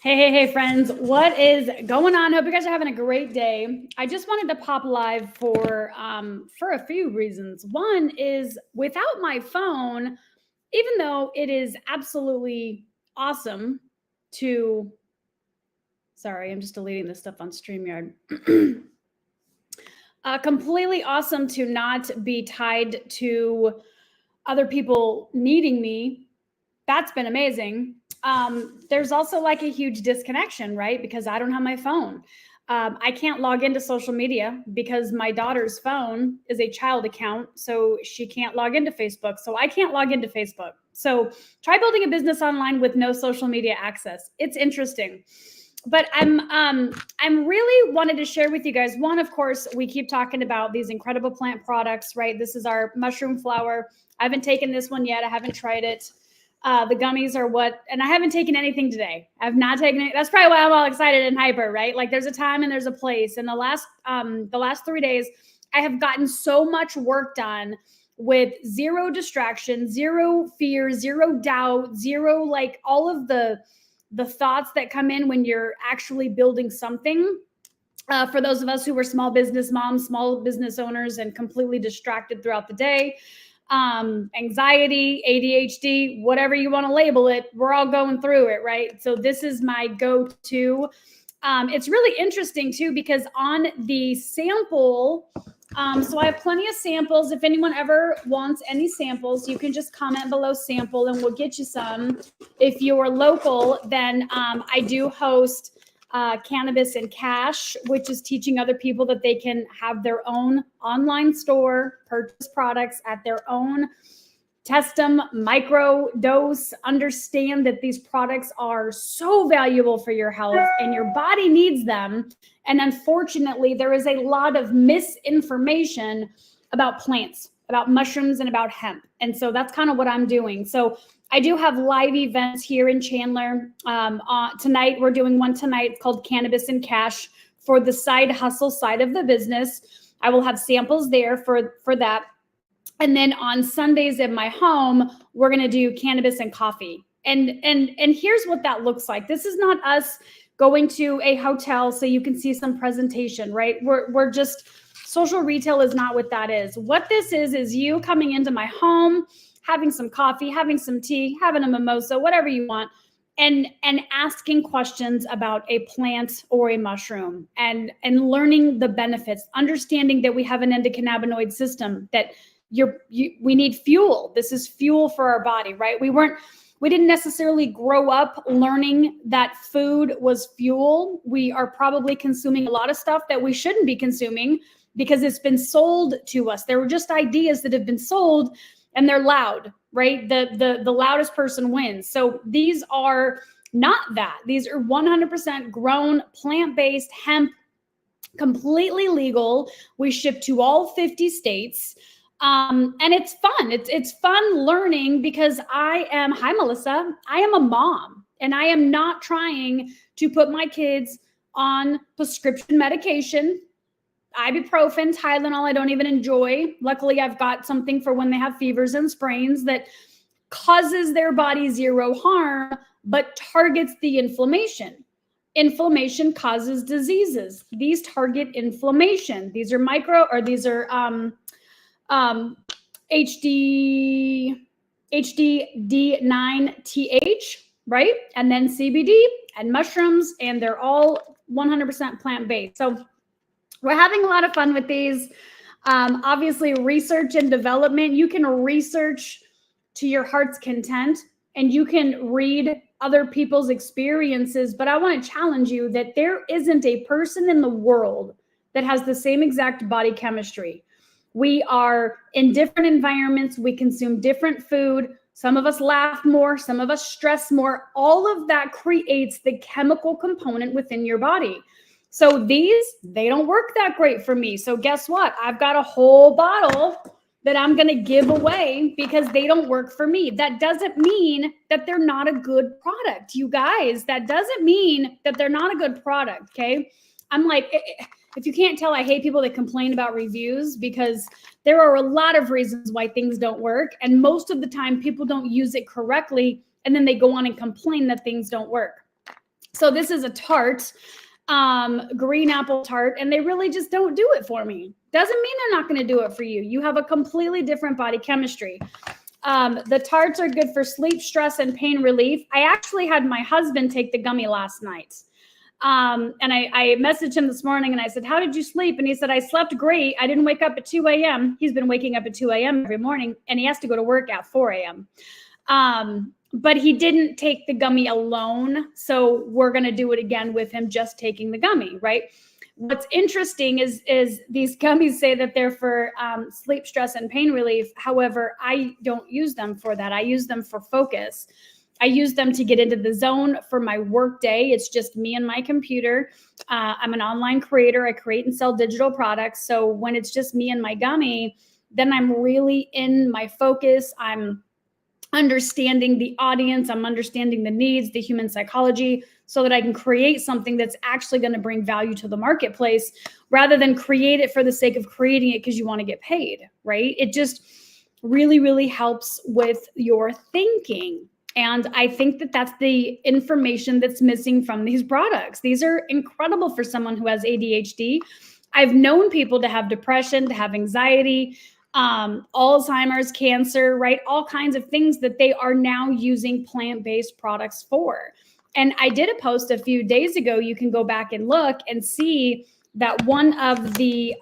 Hey, friends. What is going on? Hope you guys are having a great day. I just wanted to pop live for a few reasons. One is without my phone, even though it is absolutely awesome to, sorry, I'm just deleting this stuff on StreamYard. Completely awesome to not be tied to other people needing me. That's been amazing. There's also like a huge disconnection, right? Because I don't have my phone. I can't log into social media because my daughter's phone is a child account, so she can't log into Facebook. So I can't log into Facebook. So try building a business online with no social media access. It's interesting. But I'm really wanted to share with you guys. One, of course, we keep talking about these incredible plant products, right? This is our mushroom flower. I haven't taken this one yet. I haven't tried it. The gummies are what, and I haven't taken anything today. I've not taken it. That's probably why I'm all excited and hyper, right? Like there's a time and there's a place. And the last 3 days, I have gotten so much work done with zero distraction, zero fear, zero doubt, zero like all of the thoughts that come in when you're actually building something. For those of us who were small business moms, small business owners, and completely distracted throughout the day, anxiety, ADHD, whatever you want to label it, we're all going through it, right? So this is my go-to. It's really interesting too, because on the sample, so I have plenty of samples. If anyone ever wants any samples, you can just comment below sample and we'll get you some. If you're local, then I do host Cannabis and Cash, which is teaching other people that they can have their own online store, purchase products at their own, test them, micro dose, understand that these products are so valuable for your health and your body needs them. And unfortunately, there is a lot of misinformation about plants, about mushrooms, and about hemp. And so that's kind of what I'm doing. So I do have live events here in Chandler. Tonight, we're doing one tonight. It's called Cannabis and Cash for the side hustle side of the business. I will have samples there for that. And then on Sundays at my home, we're going to do cannabis and coffee. And here's what that looks like. This is not us going to a hotel so you can see some presentation, right? We're just, social retail is not what that is. What this is you coming into my home, having some coffee, having some tea, having a mimosa, whatever you want, and asking questions about a plant or a mushroom and learning the benefits, understanding that we have an endocannabinoid system, that we need fuel. This is fuel for our body, right? We didn't necessarily grow up learning that food was fuel. We are probably consuming a lot of stuff that we shouldn't be consuming because it's been sold to us. There were just ideas that have been sold and they're loud, right? The loudest person wins. So these are not that. These are 100% grown, plant-based hemp, completely legal. We ship to all 50 states. And it's fun. It's fun learning because hi Melissa, I am a mom and I am not trying to put my kids on prescription medication, ibuprofen, Tylenol, I don't even enjoy. Luckily, I've got something for when they have fevers and sprains that causes their body zero harm, but targets the inflammation. Inflammation causes diseases. These target inflammation. These are HDD9TH, right? And then CBD and mushrooms, and they're all 100% plant-based. So we're having a lot of fun with these. Obviously, research and development, you can research to your heart's content and you can read other people's experiences, but I want to challenge you that there isn't a person in the world that has the same exact body chemistry. We are in different environments. We consume different food. Some of us laugh more. Some of us stress more. All of that creates the chemical component within your body. So they don't work that great for me. So guess what? I've got a whole bottle that I'm going to give away because they don't work for me. That doesn't mean that they're not a good product, you guys. That doesn't mean that they're not a good product, okay? I'm like, if you can't tell, I hate people that complain about reviews because there are a lot of reasons why things don't work. And most of the time, people don't use it correctly. And then they go on and complain that things don't work. So this is a tart, green apple tart, and they really just don't do it for me. Doesn't mean they're not going to do it for you. You have a completely different body chemistry. The tarts are good for sleep, stress, and pain relief. I actually had my husband take the gummy last night. And I messaged him this morning and I said, how did you sleep? And he said, I slept great. I didn't wake up at 2 a.m. He's been waking up at 2 a.m. every morning, and he has to go to work at 4 a.m. But he didn't take the gummy alone. So we're going to do it again with him just taking the gummy, right? What's interesting is these gummies say that they're for sleep, stress, and pain relief. However, I don't use them for that. I use them for focus. I use them to get into the zone for my work day. It's just me and my computer. I'm an online creator. I create and sell digital products. So when it's just me and my gummy, then I'm really in my focus. I'm understanding the audience. I'm understanding the needs, the human psychology, so that I can create something that's actually going to bring value to the marketplace rather than create it for the sake of creating it because you want to get paid, right? It just really, really helps with your thinking. And I think that that's the information that's missing from these products. These are incredible for someone who has ADHD. I've known people to have depression, to have anxiety, Alzheimer's, cancer, right? All kinds of things that they are now using plant-based products for. And I did a post a few days ago. You can go back and look and see that one of the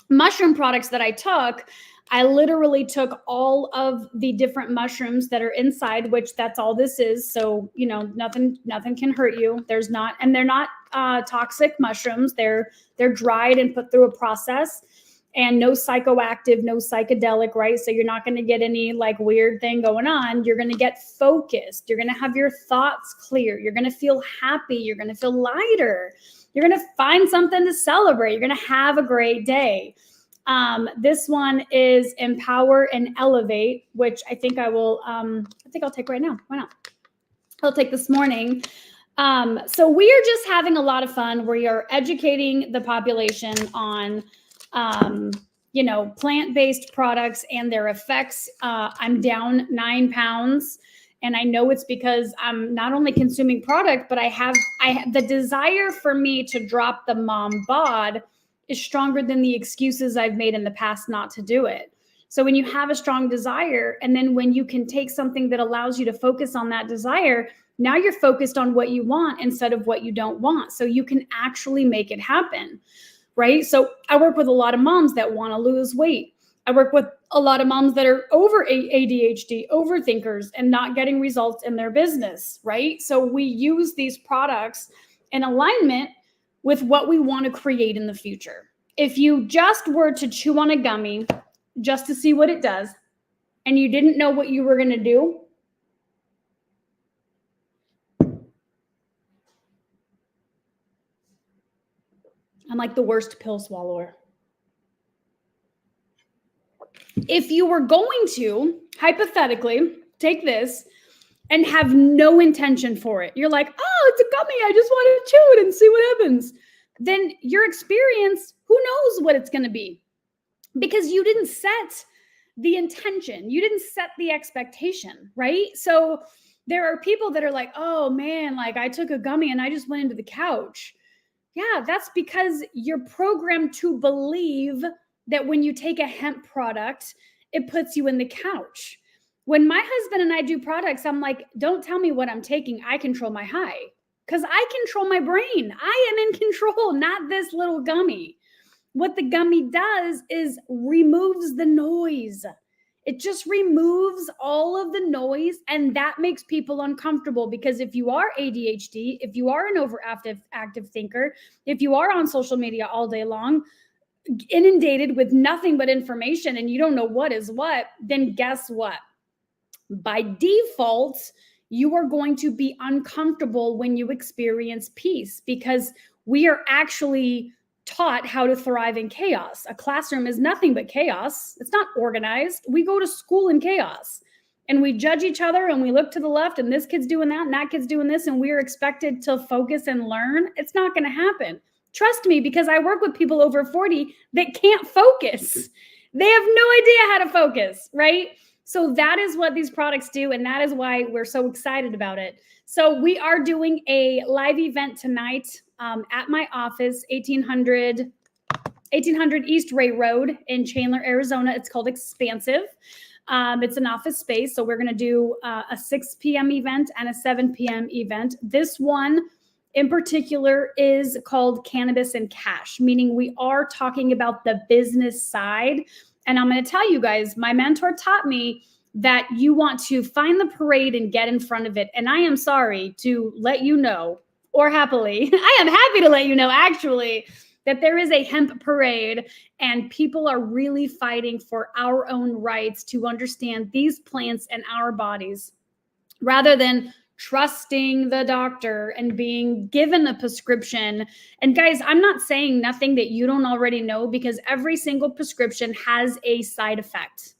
mushroom products that I took, I literally took all of the different mushrooms that are inside, which that's all this is. So, you know, nothing can hurt you. There's not, and they're not toxic mushrooms. They're dried and put through a process, and no psychoactive, no psychedelic, right? So you're not going to get any like weird thing going on. You're going to get focused. You're going to have your thoughts clear. You're going to feel happy. You're going to feel lighter. You're going to find something to celebrate. You're going to have a great day. This one is Empower and Elevate, which I think I will, I think I'll take right now. Why not? I'll take this morning. So we are just having a lot of fun. We are educating the population on, you know, plant-based products and their effects. I'm down 9 pounds. And I know it's because I'm not only consuming product, but I have the desire for me to drop the mom bod is stronger than the excuses I've made in the past not to do it. So when you have a strong desire, and then when you can take something that allows you to focus on that desire, now you're focused on what you want instead of what you don't want. So you can actually make it happen, right? So I work with a lot of moms that want to lose weight. I work with a lot of moms that are over ADHD, overthinkers, and not getting results in their business, right? So we use these products in alignment with what we want to create in the future. If you just were to chew on a gummy just to see what it does, and you didn't know what you were going to do, I'm like the worst pill swallower. If you were going to, hypothetically, take this and have no intention for it, you're like, oh, it's a gummy, I just want to chew it and see what happens, then your experience, who knows what it's going to be? Because you didn't set the intention, you didn't set the expectation, right? So there are people that are like, oh man, like I took a gummy and I just went into the couch. Yeah, that's because you're programmed to believe that when you take a hemp product, it puts you in the couch. When my husband and I do products, I'm like, don't tell me what I'm taking. I control my high because I control my brain. I am in control, not this little gummy. What the gummy does is removes the noise. It just removes all of the noise, and that makes people uncomfortable because if you are ADHD, if you are an overactive active thinker, if you are on social media all day long, inundated with nothing but information and you don't know what is what, then guess what? By default, you are going to be uncomfortable when you experience peace because we are actually taught how to thrive in chaos. A classroom is nothing but chaos. It's not organized. We go to school in chaos and we judge each other and we look to the left and this kid's doing that and that kid's doing this and we're expected to focus and learn. It's not going to happen. Trust me, because I work with people over 40 that can't focus. They have no idea how to focus, right? So that is what these products do. And that is why we're so excited about it. So we are doing a live event tonight at my office, 1800 East Ray Road in Chandler, Arizona. It's called Expansive. It's an office space. So we're going to do a 6 p.m. event and a 7 p.m. event. This one in particular is called Cannabis and Cash, meaning we are talking about the business side. And I'm going to tell you guys, my mentor taught me that you want to find the parade and get in front of it. And I am sorry to let you know, or happily, I am happy to let you know, actually, that there is a hemp parade and people are really fighting for our own rights to understand these plants and our bodies rather than trusting the doctor and being given a prescription. And guys, I'm not saying nothing that you don't already know, because every single prescription has a side effect.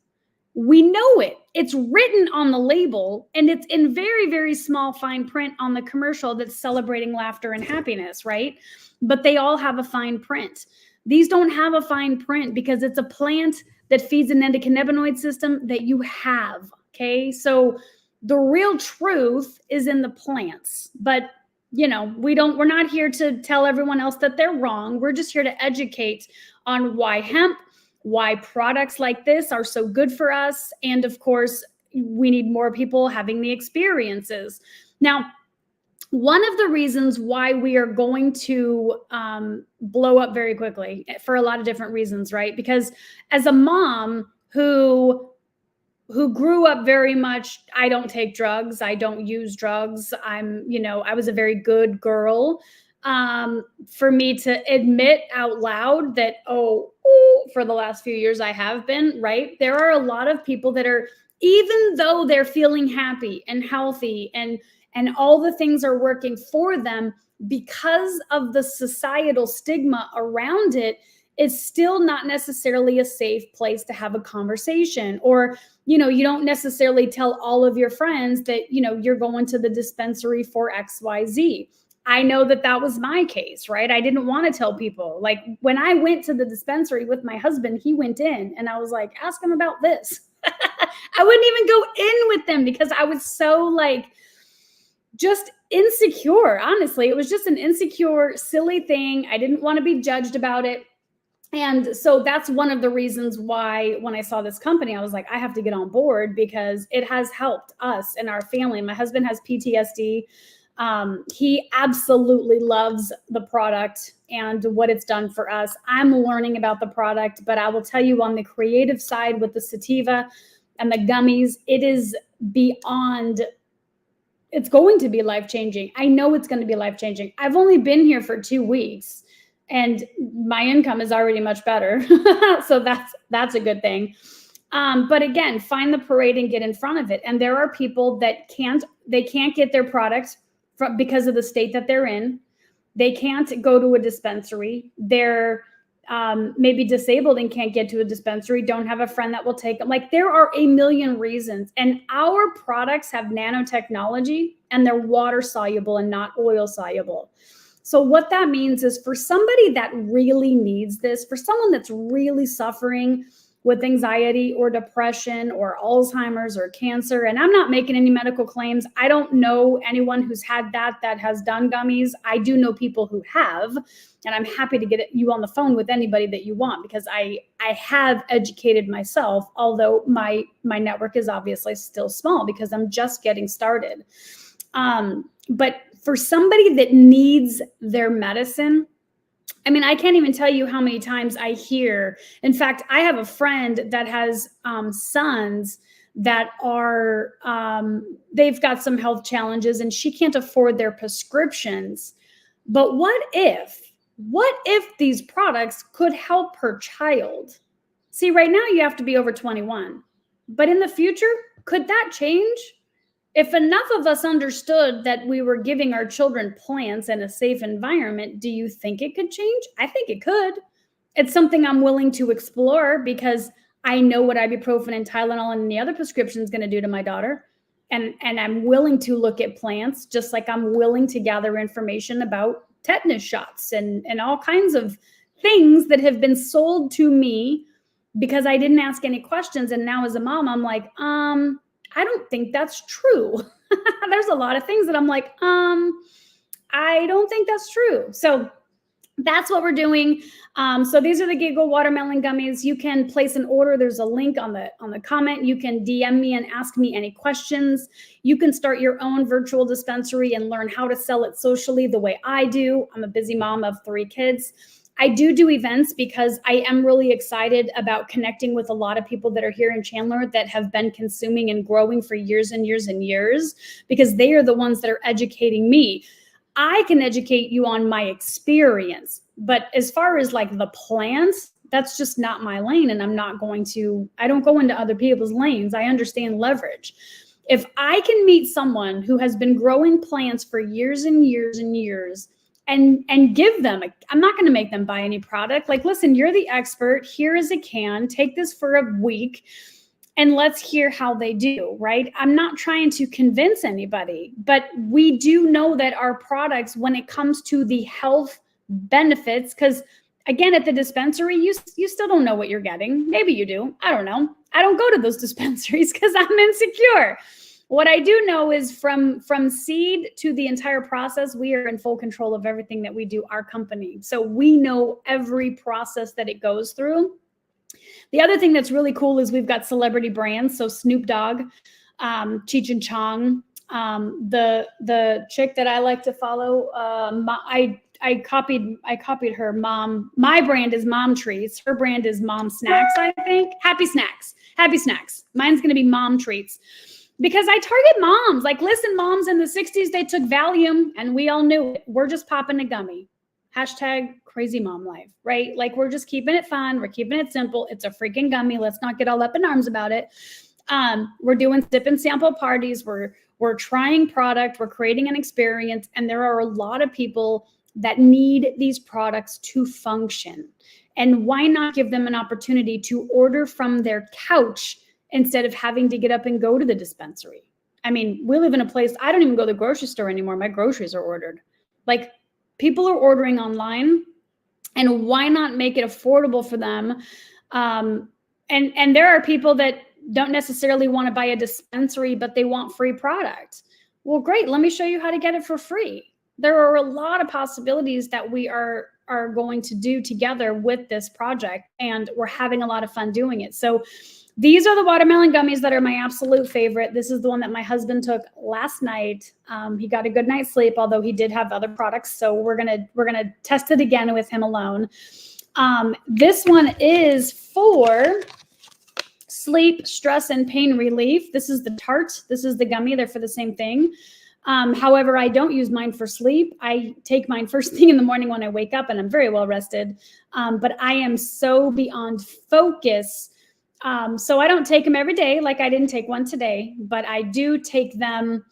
We know it. It's written on the label, and it's in very, very small fine print on the commercial that's celebrating laughter and happiness, right? But they all have a fine print. These don't have a fine print because it's a plant that feeds an endocannabinoid system that you have, okay? So the real truth is in the plants. But, you know, we're not here to tell everyone else that they're wrong. We're just here to educate on why hemp, why products like this are so good for us. And of course, we need more people having the experiences. Now, one of the reasons why we are going to blow up very quickly, for a lot of different reasons, right? Because as a mom who grew up very much, I don't take drugs, I don't use drugs, I was a very good girl. For me to admit out loud that, for the last few years I have been, right? There are a lot of people that are, even though they're feeling happy and healthy and all the things are working for them, because of the societal stigma around it, it's still not necessarily a safe place to have a conversation. Or, you don't necessarily tell all of your friends that, you're going to the dispensary for XYZ. I know that was my case, right? I didn't want to tell people. Like when I went to the dispensary with my husband, he went in and I was like, ask him about this. I wouldn't even go in with them because I was so just insecure. Honestly, it was just an insecure, silly thing. I didn't want to be judged about it. And so that's one of the reasons why when I saw this company, I was like, I have to get on board because it has helped us and our family. My husband has PTSD. He absolutely loves the product and what it's done for us. I'm learning about the product, but I will tell you on the creative side with the sativa and the gummies, it is beyond, it's going to be life-changing. I know it's going to be life-changing. I've only been here for 2 weeks and my income is already much better. So that's a good thing. But again, find the parade and get in front of it. And there are people that can't get their products because of the state that they're in. They can't go to a dispensary. They're maybe disabled and can't get to a dispensary, don't have a friend that will take them. Like there are a million reasons. And our products have nanotechnology and they're water soluble and not oil soluble. So what that means is for somebody that really needs this, for someone that's really suffering with anxiety or depression or Alzheimer's or cancer, and I'm not making any medical claims. I don't know anyone who's had that has done gummies. I do know people who have, and I'm happy to get you on the phone with anybody that you want because I have educated myself, although my network is obviously still small because I'm just getting started. But for somebody that needs their medicine, I mean, I can't even tell you how many times I hear. In fact, I have a friend that has sons that are, they've got some health challenges and she can't afford their prescriptions. But what if these products could help her child? See, right now you have to be over 21. But in the future, could that change? If enough of us understood that we were giving our children plants in a safe environment, do you think it could change? I think it could. It's something I'm willing to explore because I know what ibuprofen and Tylenol and any other prescription is going to do to my daughter. And I'm willing to look at plants just like I'm willing to gather information about tetanus shots and all kinds of things that have been sold to me because I didn't ask any questions. And now as a mom, I'm like, I don't think that's true. There's a lot of things that I'm like, I don't think that's true. So that's what we're doing. So these are the Giggle watermelon gummies. You can place an order. There's a link on the comment. You can DM me and ask me any questions. You can start your own virtual dispensary and learn how to sell it socially the way I do. I'm a busy mom of 3 kids. I do events because I am really excited about connecting with a lot of people that are here in Chandler that have been consuming and growing for years and years and years, because they are the ones that are educating me. I can educate you on my experience, but as far as like the plants, that's just not my lane. And I don't go into other people's lanes. I understand leverage. If I can meet someone who has been growing plants for years and years and years and give them, I'm not going to make them buy any product. Like, listen, you're the expert. Here is a can. Take this for a week and let's hear how they do, right? I'm not trying to convince anybody, but we do know that our products, when it comes to the health benefits, because again, at the dispensary, you still don't know what you're getting. Maybe you do. I don't know. I don't go to those dispensaries because I'm insecure. What I do know is from seed to the entire process, we are in full control of everything that we do, our company. So we know every process that it goes through. The other thing that's really cool is we've got celebrity brands. So Snoop Dogg, Cheech and Chong, the chick that I like to follow, I copied her mom. My brand is Mom Treats. Her brand is Mom Snacks, I think. Happy Snacks. Mine's going to be Mom Treats. Because I target moms. Like, listen, moms in the 60s, they took Valium and we all knew it. We're just popping a gummy. Hashtag crazy mom life, right? Like, we're just keeping it fun. We're keeping it simple. It's a freaking gummy. Let's not get all up in arms about it. We're doing sip and sample parties. We're trying product. We're creating an experience. And there are a lot of people that need these products to function. And why not give them an opportunity to order from their couch instead of having to get up and go to the dispensary? I mean, we live in a place, I don't even go to the grocery store anymore. My groceries are ordered. Like, people are ordering online, and why not make it affordable for them? And there are people that don't necessarily want to buy a dispensary, but they want free product. Well, great. Let me show you how to get it for free. There are a lot of possibilities that we are going to do together with this project, and we're having a lot of fun doing it. So these are the watermelon gummies that are my absolute favorite. This is the one that my husband took last night. He got a good night's sleep, although he did have other products. So we're gonna test it again with him alone. This one is for sleep, stress, and pain relief. This is the tart. This is the gummy. They're for the same thing. However, I don't use mine for sleep. I take mine first thing in the morning when I wake up, and I'm very well rested. But I am so beyond focus. So I don't take them every day, like I didn't take one today, but I do take them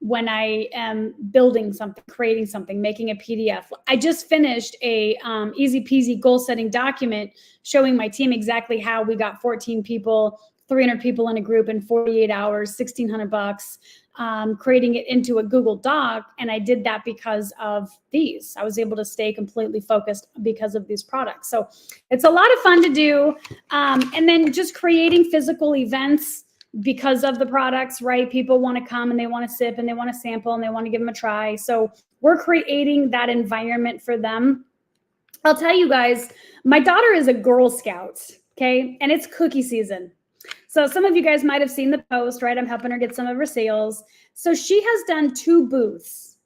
when I am building something, creating something, making a PDF. I just finished a easy peasy goal setting document showing my team exactly how we got 14 people, 300 people in a group in 48 hours, $1,600, creating it into a Google Doc. And I did that because of these. I was able to stay completely focused because of these products. So it's a lot of fun to do. And then just creating physical events because of the products, right? People want to come and they want to sip and they want to sample and they want to give them a try. So we're creating that environment for them. I'll tell you guys, my daughter is a Girl Scout, okay? And it's cookie season. So some of you guys might have seen the post, right? I'm helping her get some of her sales. So she has done two booths.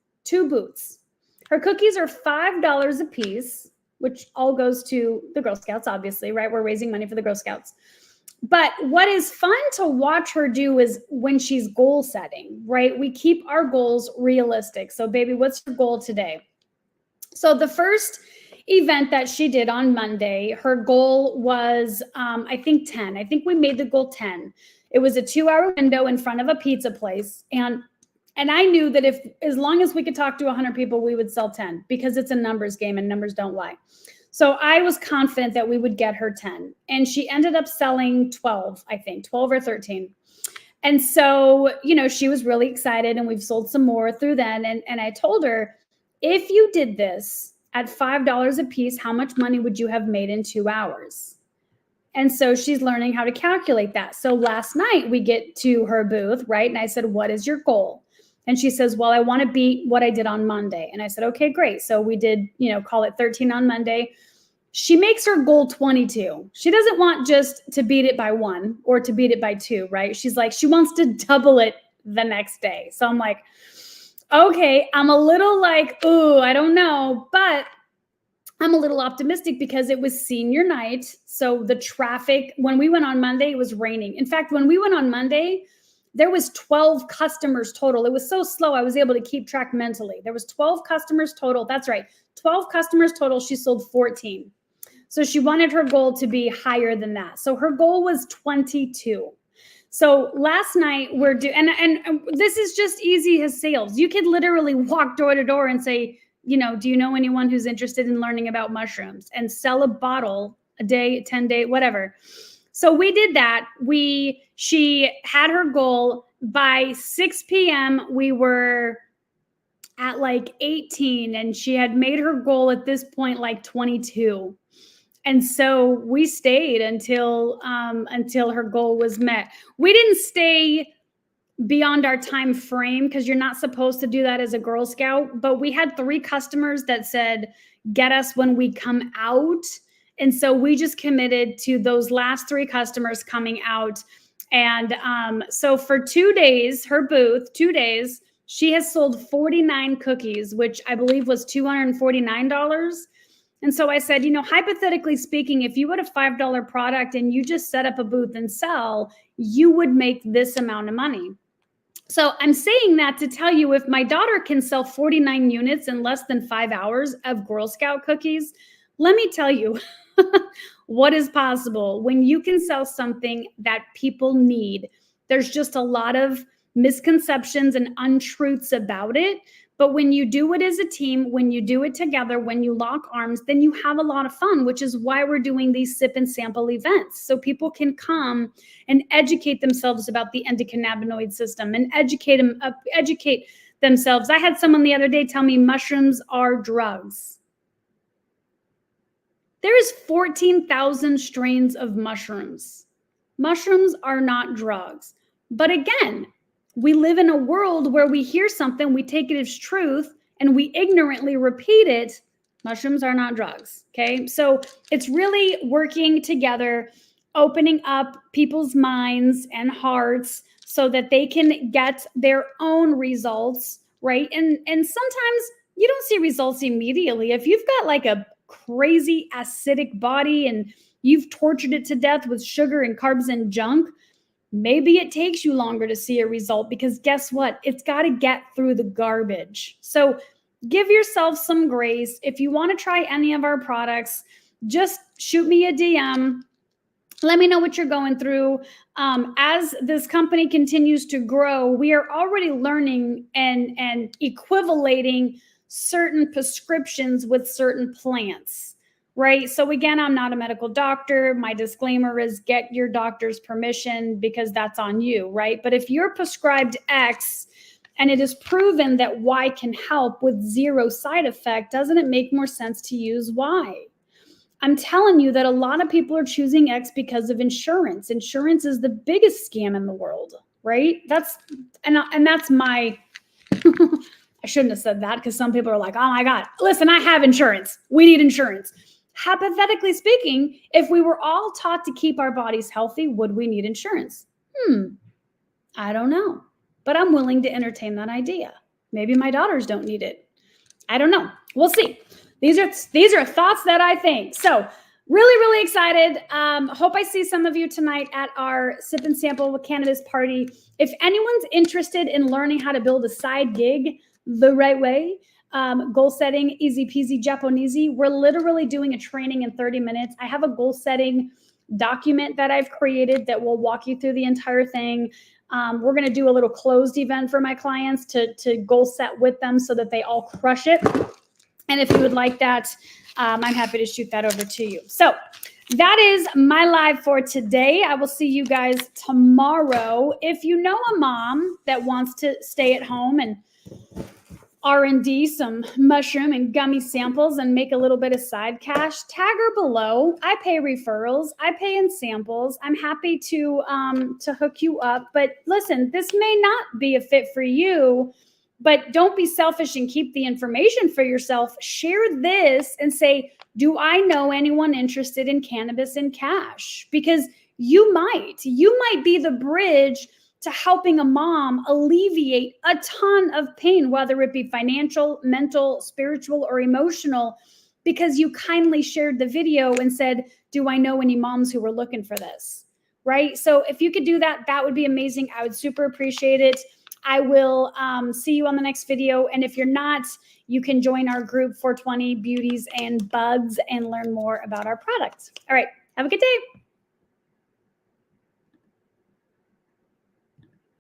Her cookies are $5 a piece, which all goes to the Girl Scouts, obviously, right? We're raising money for the Girl Scouts. But what is fun to watch her do is when she's goal setting, right? We keep our goals realistic. So baby, what's your goal today? So the first event that she did on Monday, her goal was, I think 10. I think we made the goal 10. It was a 2-hour window in front of a pizza place. And I knew that as long as we could talk to 100 people, we would sell 10 because it's a numbers game and numbers don't lie. So I was confident that we would get her 10. And she ended up selling 12, I think, 12 or 13. And so, she was really excited, and we've sold some more through then. And I told her, if you did this at $5 a piece, how much money would you have made in 2 hours? And so she's learning how to calculate that. So last night we get to her booth, right? And I said, what is your goal? And she says, well, I want to beat what I did on Monday. And I said, okay, great. So we did, call it 13 on Monday. She makes her goal 22. She doesn't want just to beat it by 1 or to beat it by 2, right? She's like, she wants to double it the next day. So I'm like, okay, I'm a little like, ooh, I don't know, but I'm a little optimistic because it was senior night. So the traffic, when we went on Monday, it was raining. In fact, when we went on Monday, there was 12 customers total. It was so slow, I was able to keep track mentally. There was 12 customers total. That's right, 12 customers total. She sold 14. So she wanted her goal to be higher than that. So her goal was 22. So last night we're doing, and this is just easy as sales. You could literally walk door to door and say, do you know anyone who's interested in learning about mushrooms, and sell a bottle a day, 10 day, whatever. So we did that. She had her goal by 6 p.m. We were at like 18, and she had made her goal at this point like 22. And so we stayed until her goal was met. We didn't stay beyond our time frame because you're not supposed to do that as a Girl Scout. But we had 3 customers that said, get us when we come out. And so we just committed to those last 3 customers coming out. And so for 2 days, her booth, 2 days, she has sold 49 cookies, which I believe was $249. And so I said, hypothetically speaking, if you had a $5 product and you just set up a booth and sell, you would make this amount of money. So I'm saying that to tell you, if my daughter can sell 49 units in less than 5 hours of Girl Scout cookies, let me tell you what is possible when you can sell something that people need. There's just a lot of misconceptions and untruths about it. But when you do it as a team, when you do it together, when you lock arms, then you have a lot of fun, which is why we're doing these sip and sample events. So people can come and educate themselves about the endocannabinoid system and educate themselves. I had someone the other day tell me mushrooms are drugs. There is 14,000 strains of mushrooms. Mushrooms are not drugs. But again, we live in a world where we hear something, we take it as truth, and we ignorantly repeat it. Mushrooms are not drugs, okay? So it's really working together, opening up people's minds and hearts so that they can get their own results, right? And sometimes you don't see results immediately. If you've got like a crazy acidic body and you've tortured it to death with sugar and carbs and junk, maybe it takes you longer to see a result, because guess what? It's got to get through the garbage. So give yourself some grace. If you want to try any of our products, just shoot me a DM. Let me know what you're going through. As this company continues to grow, we are already learning and equivalating certain prescriptions with certain plants. Right. So again, I'm not a medical doctor. My disclaimer is get your doctor's permission, because that's on you. Right. But if you're prescribed X and it is proven that Y can help with 0 side effect, doesn't it make more sense to use Y? I'm telling you that a lot of people are choosing X because of insurance. Insurance is the biggest scam in the world. Right. That's my I shouldn't have said that, because some people are like, oh my God, listen, I have insurance. We need insurance. Hypothetically speaking, if we were all taught to keep our bodies healthy, would we need insurance? I don't know, but I'm willing to entertain that idea. Maybe my daughters don't need it. I don't know. We'll see. These are thoughts that I think. So really, really excited. Hope I see some of you tonight at our Sip and Sample with Cannabis party. If anyone's interested in learning how to build a side gig the right way, goal setting, easy peasy Japonesey. We're literally doing a training in 30 minutes. I have a goal setting document that I've created that will walk you through the entire thing. We're going to do a little closed event for my clients to goal set with them so that they all crush it. And if you would like that, I'm happy to shoot that over to you. So that is my live for today. I will see you guys tomorrow. If you know a mom that wants to stay at home and R&D some mushroom and gummy samples and make a little bit of side cash, tag her below. I pay referrals. I pay in samples. I'm happy to hook you up. But listen, this may not be a fit for you, but don't be selfish and keep the information for yourself. Share this and say, do I know anyone interested in cannabis and cash? Because you might be the bridge to helping a mom alleviate a ton of pain, whether it be financial, mental, spiritual, or emotional, because you kindly shared the video and said, do I know any moms who were looking for this? Right? So if you could do that, that would be amazing. I would super appreciate it. I will see you on the next video. And if you're not, you can join our group 420 Beauties and Bugs and learn more about our products. All right. Have a good day.